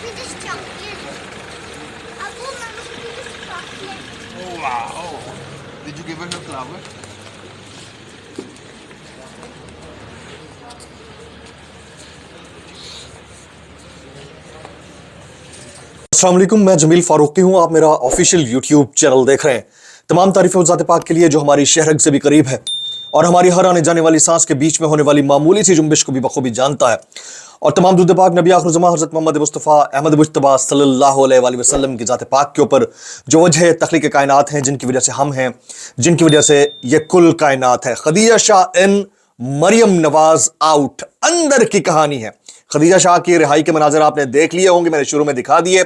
me this chocolate. Abu, Mama, give me this chocolate. Oh wow! Did you give her the flower? अस्सलाम वालेकुम, मैं जमील फारूकी हूँ। आप मेरा ऑफिशियल यूट्यूब चैनल देख रहे हैं। तमाम तारीफ़ें उस ज़ात पाक के लिए जो हमारी शहरग से भी करीब है और हमारी हर आने जाने वाली सांस के बीच में होने वाली मामूली सी जुम्बिश को भी बखूबी जानता है। और तमाम दुरूद पाक नबी आखिर ज़मां हज़रत मोहम्मद मुस्तफ़ा अहमद मुज्तबा सल्लल्लाहु अलैहि वसल्लम की ज़ात पाक के ऊपर जो वजह तख्लीक़ कायनात हैं, जिनकी वजह से हम हैं, जिनकी वजह से ये कुल कायनात है। खदीजा शाह इन मरियम नवाज आउट अंदर की कहानी है। खदीजा शाह की रिहाई के मनाज़र आपने देख लिए होंगे, मैंने शुरू में दिखा दिए।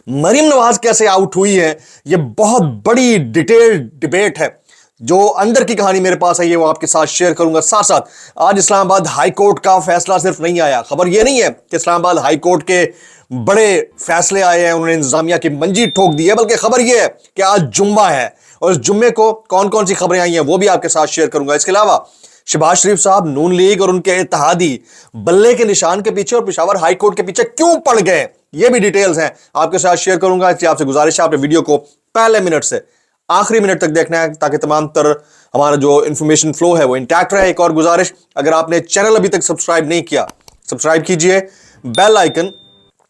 मरियम नवाज कैसे आउट हुई है, ये बहुत बड़ी डिटेल्ड डिबेट है। जो अंदर की कहानी मेरे पास है ये वो आपके साथ शेयर करूंगा। साथ साथ आज इस्लामाबाद हाई कोर्ट का फैसला सिर्फ नहीं आया। खबर ये नहीं है कि इस्लामाबाद हाई कोर्ट के बड़े फैसले आए हैं, उन्होंने इंतजामिया की मंजी ठोक दी है, बल्कि खबर ये है कि आज जुम्मा है और इस जुम्मे को कौन कौन सी खबरें आई हैं वो भी आपके साथ शेयर करूंगा। इसके अलावा शहबाज शरीफ साहब नून लीग और उनके इत्तेहादी बल्ले के निशान के पीछे और पेशावर हाई कोर्ट के पीछे क्यों पड़ गए, ये भी डिटेल्स हैं आपके साथ शेयर करूंगा। इसलिए आपसे गुजारिश है आपने वीडियो को पहले मिनट से आखिरी मिनट तक देखना है ताकि तमाम तर हमारा जो इंफॉर्मेशन फ्लो है वो इंटैक्ट रहे। एक और गुजारिश, अगर आपने चैनल अभी तक सब्सक्राइब नहीं किया, सब्सक्राइब कीजिए, बेल आइकन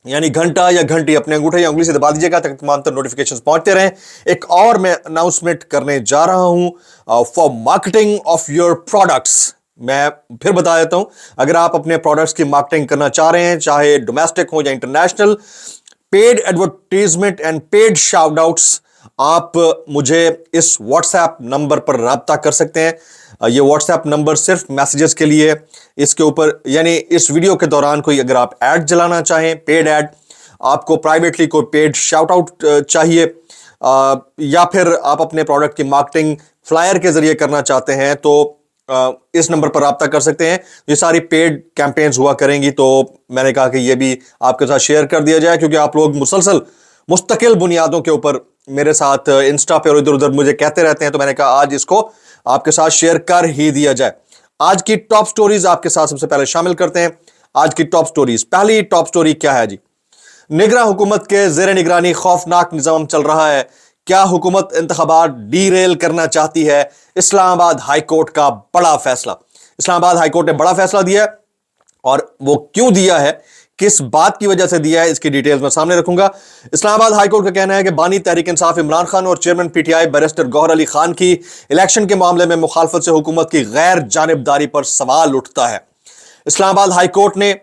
यानी घंटा या घंटी अपने अंगूठे या उंगली से दबा दीजिएगा ताकि तमाम तर नोटिफिकेशंस पहुंचते रहें। एक और मैं अनाउंसमेंट करने जा रहा हूं for marketing of your products. मैं फिर बता देता हूं, अगर आप अपने प्रोडक्ट्स की मार्केटिंग करना चाह रहे हैं, चाहे डोमेस्टिक हो या international, paid advertisement and paid shout outs, आप मुझे इस व्हाट्सएप नंबर पर राब्ता कर सकते हैं। ये व्हाट्सएप नंबर सिर्फ मैसेजेस के लिए, इसके ऊपर यानी इस वीडियो के दौरान कोई अगर आप ऐड चलाना चाहें, पेड ऐड, आपको प्राइवेटली कोई पेड शाउट आउट चाहिए, या फिर आप अपने प्रोडक्ट की मार्केटिंग फ्लायर के जरिए करना चाहते हैं, तो इस नंबर पर राब्ता कर सकते हैं। ये सारी पेड कैंपेन्स हुआ करेंगी, तो मैंने कहा कि ये भी आपके साथ शेयर कर दिया जाए, क्योंकि आप लोग मुसलसल मुस्तकिल बुनियादों के ऊपर मेरे साथ इंस्टा पे और इधर उधर मुझे कहते रहते हैं, तो मैंने कहा आज इसको आपके साथ शेयर कर ही दिया जाए। आज की टॉप स्टोरीज आपके साथ सबसे पहले शामिल करते हैं। आज की टॉप स्टोरीज, पहली टॉप स्टोरी क्या है जी? निगरान हुकूमत के जेर निगरानी खौफनाक निजाम चल रहा है। क्या हुकूमत इंतखाबात डीरेल करना चाहती है? इस्लामाबाद हाई कोर्ट का बड़ा फैसला। इस्लामाबाद हाई कोर्ट ने बड़ा फैसला दिया है और वो क्यों दिया है, किस बात की वजह से दिया है, इसकी डिटेल्स मैं सामने रखूंगा। इस्लामाबाद हाई कोर्ट का कहना है कि बानी तहरीक इंसाफ इमरान खान और chairman PTI barrister Gohar Ali Khan की इलेक्शन के मामले में मुखालफत से हुकूमत की गैर जानिबदारी पर सवाल उठता है। इस्लामाबाद हाई कोर्ट ने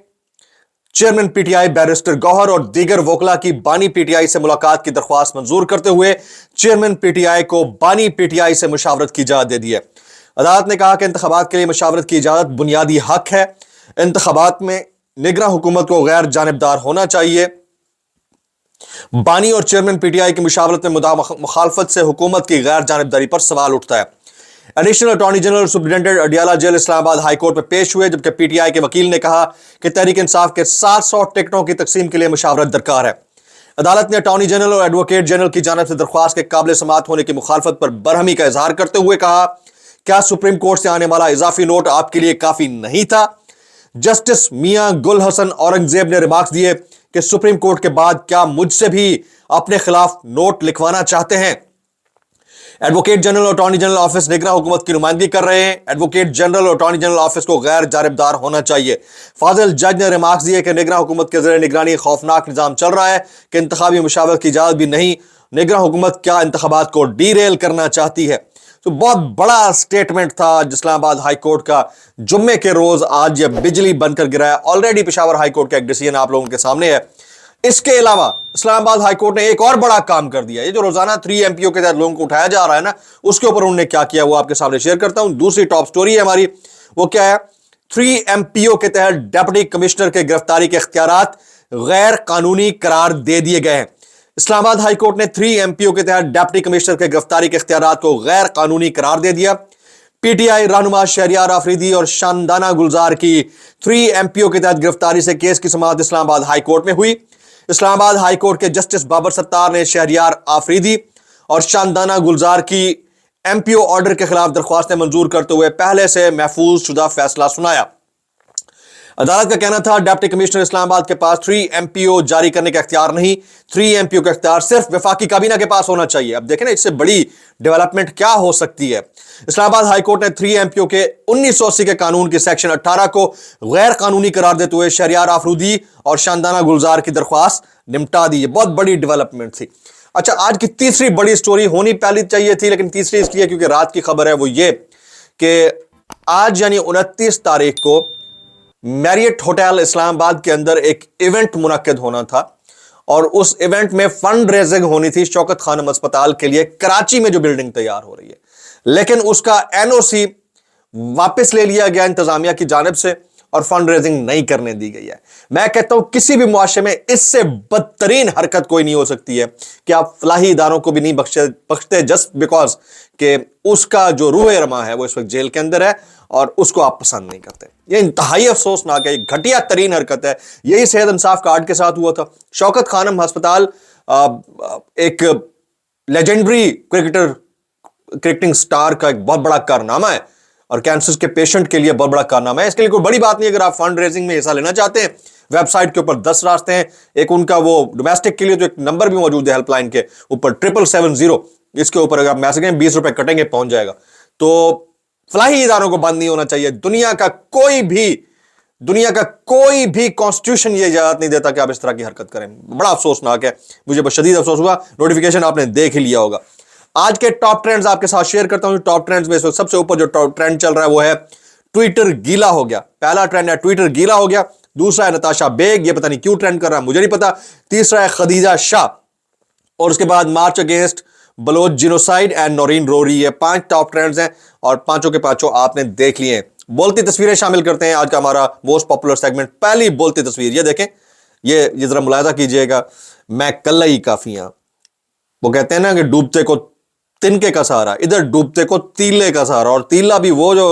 चेयरमैन पीटीआई बैरिस्टर गौहर और दीगर वोकला की बानी पीटीआई से मुलाकात की दरख्वास्त मंजूर करते हुए चेयरमैन पीटीआई को बानी पीटीआई से मुशावरत की इजाजत दे दी है। अदालत ने कहा कि इंतखाबात के लिए मुशावरत की इजाजत बुनियादी हक है। इंतखाबात में निगरान हुकूमत को गैर जानिबदार होना चाहिए। बानी और चेयरमैन पीटीआई की मुशावरत में मुखालफत से हुकूमत की गैर जानिबदारी पर सवाल उठता है। Additional attorney general superintendent Adiala jail Islamabad high court में पेश हुए, जबकि पीटीआई के वकील ने कहा कि तहरीक इंसाफ के 700 टिकटों की तकसीम के लिए मुशावरत दरकार है। अदालत ने अटॉर्नी जनरल और एडवोकेट जनरल की जानिब से दरख्वास्त के काबिल समाअत होने की मुखालफत पर बरहमी का इजहार करते हुए कहा, क्या सुप्रीम कोर्ट से आने वाला इजाफी नोट आपके लिए काफी नहीं था? जस्टिस मियां गुल हसन औरंगजेब ने रिमार्क्स दिए कि सुप्रीम कोर्ट के बाद क्या मुझसे भी अपने खिलाफ नोट लिखवाना चाहते हैं? एडवोकेट जनरल और अटॉर्नी जनरल ऑफिस निगरान हुकूमत की नुमाइंदगी कर रहे हैं। एडवोकेट जनरल और अटॉर्नी जनरल ऑफिस को गैर जानिबदार होना चाहिए। फाजिल जज ने रिमार्क्स दिए कि निगरान हुकूमत के जरिए निगरानी खौफनाक निजाम चल रहा है कि इंतखाबी मुशावरत की इजाजत भी नहीं। निगरान हुकूमत क्या इंतखाबात को डीरेल करना चाहती है? तो बहुत बड़ा स्टेटमेंट था इस्लामाबाद हाई कोर्ट का जुम्मे के रोज आज यह बिजली बनकर गिरा है। ऑलरेडी पेशावर हाई कोर्ट का एक डिसीजन आप लोगों के सामने है। इसके अलावा इस्लामाबाद हाई कोर्ट ने एक और बड़ा काम कर दिया। ये जो रोजाना 3 एमपीओ के तहत लोगों को उठाया जा रहा है ना, उसके ऊपर उन्होंने क्या किया वो आपके सामने शेयर करता हूं। दूसरी टॉप स्टोरी है हमारी, वो क्या है? 3 एमपीओ के तहत डिप्टी कमिश्नर के गिरफ्तारी के इख्तियारात गैर कानूनी करार दे दिए गए हैं। इस्लामाबाद हाई कोर्ट ने 3 एमपीओ के तहत डिप्टी कमिश्नर के गिरफ्तारी के इख्तियारात को गैर कानूनी करार दे दिया। पीटीआई रहनुमा शहरियार आफरीदी और शानदाना गुलजार की 3 एमपीओ के तहत गिरफ्तारी से केस की समाअत इस्लामाबाद हाई कोर्ट में हुई। इस्लामाबाद हाई कोर्ट के जस्टिस बाबर सत्तार ने शहरियार आफरीदी और शानदाना गुलजार की एमपीओ ऑर्डर के खिलाफ दरख्वास्तें मंजूर करते हुए पहले से महफूज शुदा फैसला सुनाया। अदालत का कहना था डिप्टी कमिश्नर इस्लामाबाद के पास 3 MPO जारी करने का इख्तियार नहीं, 3 MPO का इख्तियार सिर्फ वफाकी काबीना के पास होना चाहिए। अब देखें ना, इससे बड़ी डेवलपमेंट क्या हो सकती है। इस्लामाबाद हाईकोर्ट ने 3 MPO के 1980 के कानून की सेक्शन 18 को गैर कानूनी करार देते हुए शहरियार आफरूदी और शानदाना गुलजार की दरख्वास्त निपटा दी। ये बहुत बड़ी डेवलपमेंट थी। अच्छा, आज की तीसरी बड़ी स्टोरी होनी पहली चाहिए थी, लेकिन तीसरी इसलिए क्योंकि रात की खबर है, वो ये कि आज यानी 29 तारीख को मैरियट होटल इस्लामाबाद के अंदर एक इवेंट मुनक्किद होना था और उस इवेंट में फंड रेजिंग होनी थी शौकत खानम अस्पताल के लिए, कराची में जो बिल्डिंग तैयार हो रही है। लेकिन उसका NOC वापस ले लिया गया इंतजामिया की जानिब से और फंड रेजिंग नहीं करने दी गई है। मैं कहता हूं किसी भी मुआशरे में इससे बदतरीन हरकत कोई नहीं हो सकती है कि आप फलाही इदारों को भी नहीं बख्शते जस्ट बिकॉज कि उसका जो रूह रमा है वो इस वक्त जेल के अंदर है और उसको आप पसंद नहीं करते। ये इंतहाई अफसोसनाक है, घटिया तरीन हरकत है। यही सेहत इंसाफ कार्ड के साथ हुआ था। शौकत खानम अस्पताल एक लेजेंडरी क्रिकेटिंग स्टार का एक बहुत बड़ा कारनामा है और कैंसर के पेशेंट के लिए बहुत बड़ा कारनामा है। इसके लिए कोई बड़ी बात नहीं। अगर आप फंड रेजिंग में हिस्सा लेना चाहते हैं, वेबसाइट के ऊपर 10 रास्ते हैं। एक उनका वो डोमेस्टिक के लिए तो एक नंबर भी मौजूद है हेल्पलाइन के ऊपर 777 इसके ऊपर अगर आप मैसेज करें 20 रुपए कटेंगे, पहुंच जाएगा। तो फलाही इदारों को बंद नहीं होना चाहिए। दुनिया का कोई भी कॉन्स्टिट्यूशन ये इजाजत नहीं देता कि आप इस तरह की हरकत करें। बड़ा अफसोसनाक है, मुझे बस शदीद अफसोस हुआ। नोटिफिकेशन आपने देख ही लिया होगा। आज के टॉप ट्रेंड्स आपके साथ शेयर करता हूं। टॉप ट्रेंड्स में इस वक्त सबसे ऊपर जो टॉप ट्रेंड चल रहा है वो है ट्विटर गीला हो गया। पहला ट्रेंड है ट्विटर गीला हो गया। दूसरा है नताशा बेग, ये पता नहीं क्यों ट्रेंड कर रहा है, मुझे नहीं पता। तीसरा है खदीजा शाह और उसके बाद March against Baloch genocide and नौरीन रोरी। ये 5 टॉप ट्रेंड्स हैं और पांचों के पांचों आपने देख लिए हैं। बोलती तस्वीरें शामिल करते हैं आज का हमारा मोस्ट पॉपुलर सेगमेंट। पहली बोलती तस्वीर ये देखें, ये जरा मुलाहिजा कीजिएगा। मैं कल ही काफी हूं। वो कहते हैं ना कि डूबते को तिनके का सहारा, इधर डूबते को तीले का सहारा। और तीला भी वो जो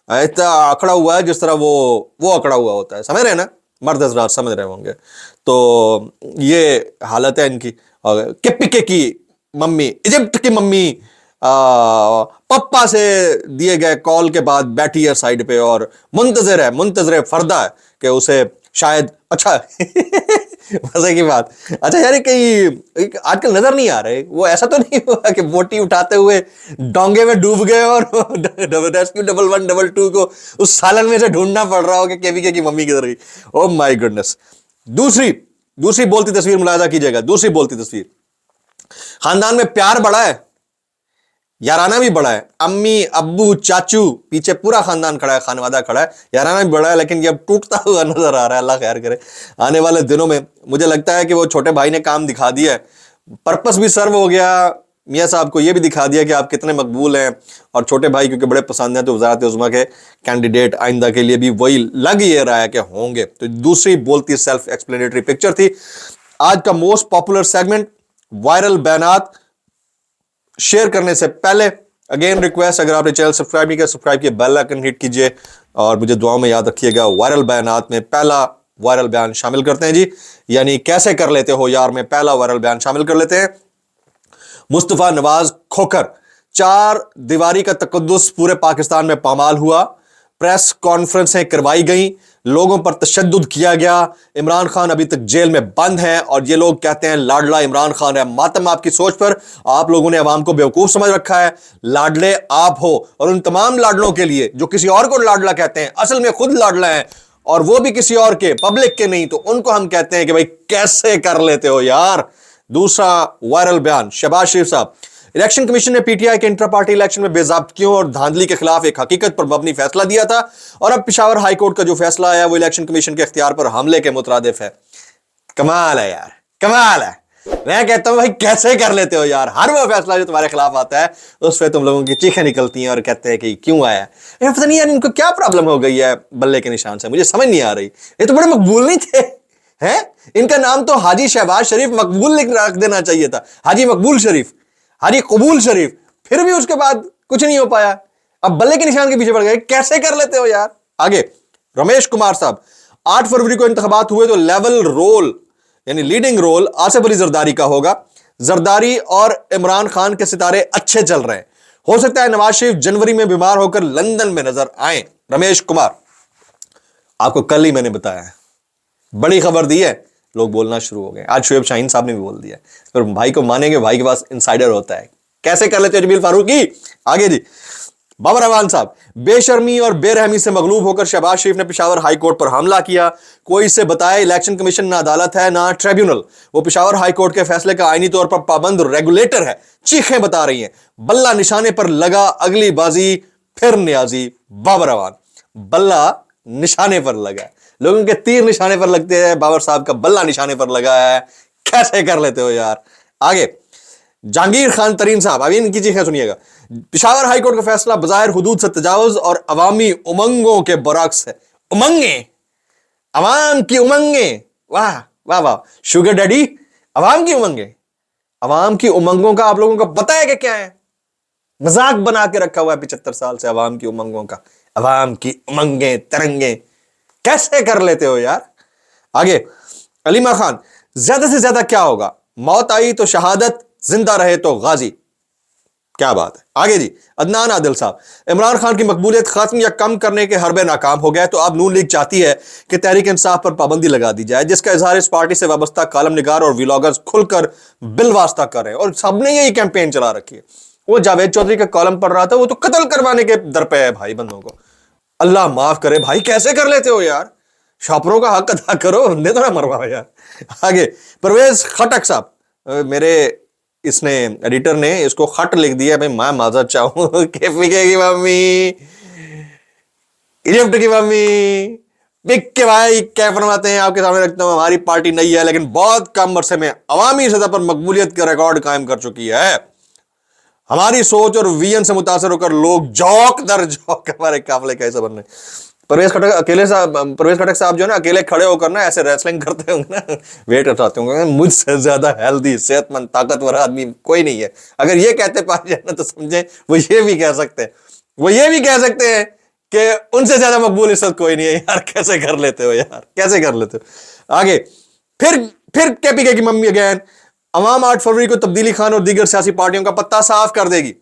इतना अकड़ा हुआ है जिस तरह वो अकड़ा हुआ होता है, समझ रहे हैं ना, मर्द हजरात समझ रहे होंगे। तो ये हालत है इनकी। के की मम्मी, इजिप्ट की मम्मी पप्पा से दिए गए कॉल के बाद बैठी है साइड पे और मुंतजर फर्दा है कि उसे शायद अच्छा मजे की बात। अच्छा यार, कहीं आजकल नजर नहीं आ रहे, वो ऐसा तो नहीं हुआ कि बोटी उठाते हुए डोंगे में डूब गए और रेस्क्यू 1122 को उस सालन में से ढूंढना पड़ रहा हो कि केवीके की मम्मी किधर गई। Oh my goodness. दूसरी बोलती तस्वीर मुलाहिजा कीजिएगा। दूसरी बोलती तस्वीर, खानदान में प्यार बड़ा है, याराना भी बड़ा है। अम्मी, अब्बू, चाचू, पीछे पूरा खानदान खड़ा है, खानवादा खड़ा है, याराना भी बड़ा है, लेकिन ये अब टूटता हुआ नजर आ रहा है। अल्लाह खैर करे। आने वाले दिनों में मुझे लगता है कि वो छोटे भाई ने काम दिखा दिया है, पर्पस भी सर्व हो गया। मियाँ साहब को ये भी दिखा दिया कि आप कितने मकबूल हैं और छोटे भाई क्योंकि बड़े पसंद हैं तो वज़ारत उज़्मा के कैंडिडेट आइंदा के लिए भी वही लग ये रहा है कि होंगे। तो दूसरी बोलती सेल्फ एक्सप्लेनेटरी पिक्चर थी। आज का मोस्ट पॉपुलर सेगमेंट वायरल बयानात। शेयर करने से पहले अगेन रिक्वेस्ट, अगर आपने चैनल सब्सक्राइब नहीं किया सब्सक्राइब किए, बेल आइकन हिट कीजिए और मुझे दुआओं में याद रखिएगा। वायरल बयानात में पहला वायरल बयान शामिल करते हैं जी, यानी कैसे कर लेते हो यार में पहला वायरल बयान शामिल कर लेते हैं। मुस्तफा नवाज खोखर, 4 दीवारी का तकद्दुस पूरे पाकिस्तान में पामाल हुआ। प्रेस कॉन्फ्रेंसें करवाई गई, लोगों पर तशद्दुद किया गया। इमरान खान अभी तक जेल में बंद है और ये लोग कहते हैं लाडला इमरान खान है। मातम आपकी सोच पर, आप लोगों ने अवाम को बेवकूफ समझ रखा है। लाडले आप हो और उन तमाम लाडलों के लिए जो किसी और को लाडला कहते हैं, असल में खुद लाडला है और वो भी किसी और के, पब्लिक के नहीं, तो उनको हम कहते हैं कि भाई कैसे कर लेते हो यार। दूसरा वायरल बयान, शहबाज शरीफ साहब, इलेक्शन कमीशन ने पीटीआई के इंटर पार्टी इलेक्शन में बेज़ाब्तियों और धांधली के खिलाफ एक हकीकत पर मबनी फैसला दिया था और अब पेशावर हाई कोर्ट का जो फैसला आया वो इलेक्शन कमीशन के इख्तियार पर हमले के मुतरादिफ है। कमाल है यार, कमाल है। मैं कहता हूं भाई कैसे कर लेते हो यार। हर वो फैसला जो तुम्हारे खिलाफ आता है उस पर तुम लोगों की चीखें निकलती हैं और कहते हैं कि क्यों आया। पता नहीं यार इनको क्या प्रॉब्लम हो गई है बल्ले के निशान से, मुझे समझ नहीं आ रही। ये तो बड़े मकबूल नहीं थे हैं। इनका नाम तो हाजी शहबाज शरीफ मकबूल रख देना चाहिए था, हाजी मकबूल शरीफ, हाजी कबूल शरीफ। फिर भी उसके बाद कुछ नहीं हो पाया, अब बल्ले के निशान के पीछे पड़ गए। कैसे कर लेते हो यार। आगे रमेश कुमार साहब, 8 फरवरी को इंतखाबात हुए तो लेवल रोल यानी लीडिंग रोल आसिफ अली जरदारी का होगा। जरदारी और इमरान खान के सितारे अच्छे चल रहे हैं, हो सकता है नवाज शरीफ जनवरी में बीमार होकर लंदन में नजर आए। रमेश कुमार। آپ کو کل ہی میں نے بتایا ہے, بڑی خبر دی ہے, لوگ بولنا شروع ہو گئے. آج شعیب شاہین صاحب نے بھی بول دیا, اور بھائی کو مانیں گے, بھائی کے پاس انسائیڈر ہوتا ہے. کیسے کر لیتے جمیل فاروقی؟ آگے جی, بابر اعوان صاحب, بے شرمی اور بے رحمی سے مغلوب ہو کر شہباز شریف نے پشاور ہائی کورٹ پر حملہ کیا. کوئی سے بتائے الیکشن کمیشن نہ عدالت ہے نہ ٹریبیونل, وہ پشاور ہائی کورٹ کے فیصلے کا آئینی طور پر پابند ریگولیٹر ہے. چیخیں بتا رہی ہیں, بلہ نشانے پر لگا, اگلی بازی پھر نیازی. بابر اعوان, بلہ نشانے پر لگا, لوگوں کے تیر نشانے پر لگتے ہیں, بابر صاحب کا بلہ نشانے پر لگا ہے. کیسے کر لیتے ہو یار؟ آگے جہانگیر خان ترین صاحب, ابھی ان کی چیخیں سنیے گا. پشاور ہائی کورٹ کا فیصلہ بظاہر حدود سے تجاوز اور عوامی امنگوں کے برعکس ہے. امنگیں, عوام کی امنگیں, واہ واہ واہ, شوگر ڈیڈی, عوام کی امنگیں. عوام کی امنگوں کا آپ لوگوں کو پتہ ہے کہ کیا ہے؟ مذاق بنا کے رکھا ہوا ہے 75 سال سے عوام کی امنگوں کا. عوام کی امنگیں, ترنگیں, کیسے کر لیتے ہو یار؟ آگے علیمہ خان, زیادہ سے زیادہ کیا ہوگا؟ موت آئی تو شہادت, زندہ رہے تو غازی. کیا بات ہے. آگے جی عدنان عادل صاحب, عمران خان کی مقبولیت ختم یا کم کرنے کے حربے ناکام ہو گئے تو اب نون لیگ چاہتی ہے کہ تحریک انصاف پر پابندی لگا دی جائے, جس کا اظہار اس پارٹی سے وابستہ کالم نگار اور ویلاگرز کھل کر بالواسطہ کر رہے ہیں, اور سب نے یہی کیمپین چلا رکھی ہے. وہ جاوید چودھری کا کالم پڑھ رہا تھا, وہ تو قتل کروانے کے در پہ ہے بھائی بندوں کو. اللہ معاف کرے بھائی, کیسے کر لیتے ہو یار؟ شاپروں کا حق ادا کرو, بندے تو نہ مرواؤ یار. آگے پرویز خٹک صاحب, میرے اس نے ایڈیٹر نے اس کو خط لکھ دیا, میں معذرت چاہوں کہ فکے کی ممی, ایجپٹ کی ممی, پک کے بھائی کیا فرماتے ہیں آپ کے سامنے رکھتا ہوں. ہماری پارٹی نہیں ہے لیکن بہت کم عرصے میں عوامی سطح پر مقبولیت کا ریکارڈ قائم کر چکی ہے. ہماری سوچ اور ویژن سے متاثر ہو کر لوگ جوک در جوک ہمارے قافلے کیسے بن رہے ہیں. پرویز خٹک صاحب جو ہے نا, اکیلے کھڑے ہو کر نا ایسے ریسلنگ کرتے ہوں گے نا, ویٹ اٹھاتے ہوں گے. مجھ سے زیادہ ہیلدی, صحت مند, طاقتور آدمی کوئی نہیں ہے. اگر یہ کہتے پائے جائے نا تو سمجھیں وہ یہ بھی کہہ سکتے ہیں کہ ان سے زیادہ مقبول اس وقت کوئی نہیں ہے. یار کیسے کر لیتے ہو یار, کیسے کر لیتے ہو؟ آگے پھر کے پی کے کی ممی اگین, عوام 8 فروری کو تبدیلی خان اور دیگر سیاسی پارٹیوں کا پتہ صاف کر دے گی.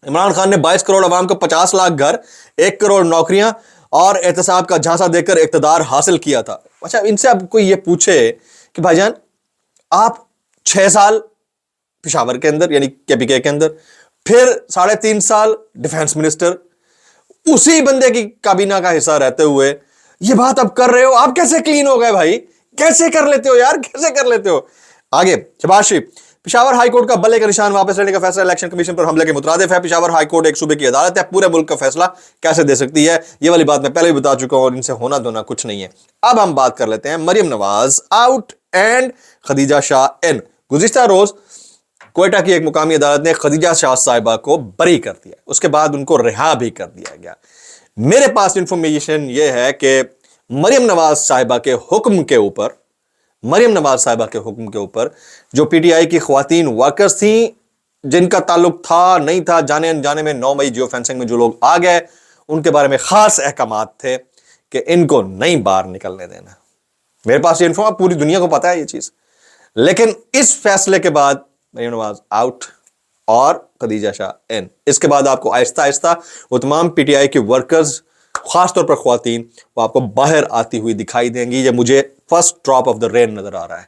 عمران خان نے 22 کروڑ عوام کو 50 لاکھ گھر, 1 کروڑ نوکریاں اور احتساب کا جھانسا دے کر اقتدار حاصل کیا تھا. اچھا ان سے اب کوئی یہ پوچھے کہ بھائی جان آپ 6 سال پشاور کے اندر یعنی کے پی کے اندر, پھر 3.5 سال ڈیفنس منسٹر, اسی بندے کی کابینہ کا حصہ رہتے ہوئے یہ بات اب کر رہے ہو, آپ کیسے کلین ہو گئے بھائی؟ کیسے کر لیتے ہو یار, کیسے کر لیتے ہو؟ آگے شہباز شریف, پشاور ہائی کورٹ کا بلے کا نشان واپس لینے کا فیصلہ الیکشن کمیشن پر حملے کے مترادف ہے. پشاور ہائی کورٹ ایک صوبے کی عدالت ہے, پورے ملک کا فیصلہ کیسے دے سکتی ہے؟ یہ والی بات میں پہلے بھی بتا چکا ہوں, اور ان سے ہونا دھونا کچھ نہیں ہے. اب ہم بات کر لیتے ہیں مریم نواز آؤٹ اینڈ خدیجہ شاہ ان. گزشتہ روز کوئٹہ کی ایک مقامی عدالت نے خدیجہ شاہ صاحبہ کو بری کر دیا, اس کے بعد ان کو رہا بھی کر دیا گیا. میرے پاس انفارمیشن یہ ہے کہ مریم نواز صاحبہ کے حکم کے اوپر جو پی ٹی آئی کی خواتین ورکرز تھیں, جن کا تعلق تھا نہیں تھا, جانے انجانے میں 9 مئی جیو فینسنگ میں جو لوگ آ گئے, ان کے بارے میں خاص احکامات تھے کہ ان کو نہیں باہر نکلنے دینا. میرے پاس یہ انفارمیشن, پوری دنیا کو پتا ہے یہ چیز. لیکن اس فیصلے کے بعد مریم نواز آؤٹ اور خدیجہ شاہ ان. اس کے بعد آپ کو آہستہ آہستہ وہ تمام پی ٹی آئی کی ورکرز, خاص طور پر خواتین, وہ آپ کو باہر آتی ہوئی دکھائی دیں گی. یہ مجھے فرسٹ ڈراپ آف دا رین نظر آ رہا ہے.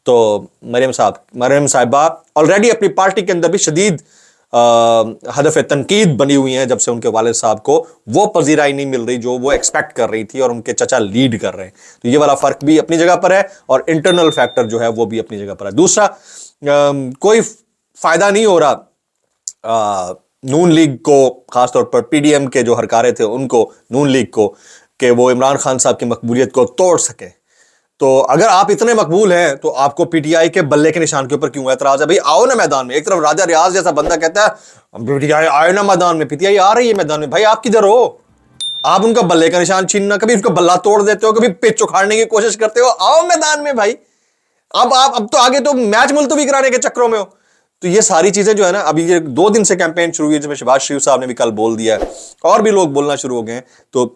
تو مریم صاحبہ آلریڈی اپنی پارٹی کے اندر بھی شدید ہدف تنقید بنی ہوئی ہیں, جب سے ان کے والد صاحب کو وہ پذیرائی نہیں مل رہی جو وہ ایکسپیکٹ کر رہی تھی, اور ان کے چچا لیڈ کر رہے ہیں. تو یہ والا فرق بھی اپنی جگہ پر ہے, اور انٹرنل فیکٹر جو ہے وہ بھی اپنی جگہ پر ہے. دوسرا, کوئی فائدہ نہیں ہو رہا نون لیگ کو, خاص طور پر پی ڈی ایم کے جو ہرکارے تھے ان کو, نون لیگ کو, کہ وہ عمران خان صاحب کی مقبولیت کو توڑ سکے. تو اگر آپ اتنے مقبول ہیں تو آپ کو پی ٹی آئی کے بلے کے نشان کے اوپر کیوں اعتراض ہے؟ بھائی آؤ نا میدان میں. ایک طرف راجہ ریاض جیسا بندہ کہتا ہے پی ٹی آئی آئے نا میدان میں, پی ٹی آئی آ رہی ہے میدان میں. بھائی آپ کدھر ہو؟ آپ ان کا بلے کا نشان چھیننا, کبھی اس کا بلہ توڑ دیتے ہو, کبھی پچ اکھاڑنے کی کوشش کرتے ہو. آؤ میدان میں بھائی. اب تو آگے تو میچ ملتوی کرانے کے چکروں میں ہو. تو یہ ساری چیزیں جو ہے نا, ابھی یہ 2 دن سے کیمپین شروع ہوئی ہے, جس میں شہباز شریف صاحب نے بھی کل بول دیا ہے, اور بھی لوگ بولنا شروع ہو گئے ہیں. تو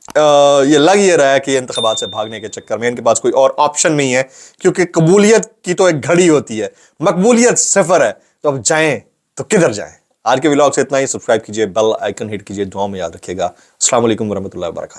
یہ لگ یہ رہا ہے کہ انتخابات سے بھاگنے کے چکر میں ان کے پاس کوئی اور آپشن نہیں ہے, کیونکہ قبولیت کی تو ایک گھڑی ہوتی ہے, مقبولیت 0 ہے. تو اب جائیں تو کدھر جائیں؟ آج کے ولاگ سے اتنا ہی. سبسکرائب کیجئے, بیل آئیکن ہٹ کیجئے, دعاؤں میں یاد رکھیے گا. السلام علیکم ورحمۃ اللہ وبرکاتہ.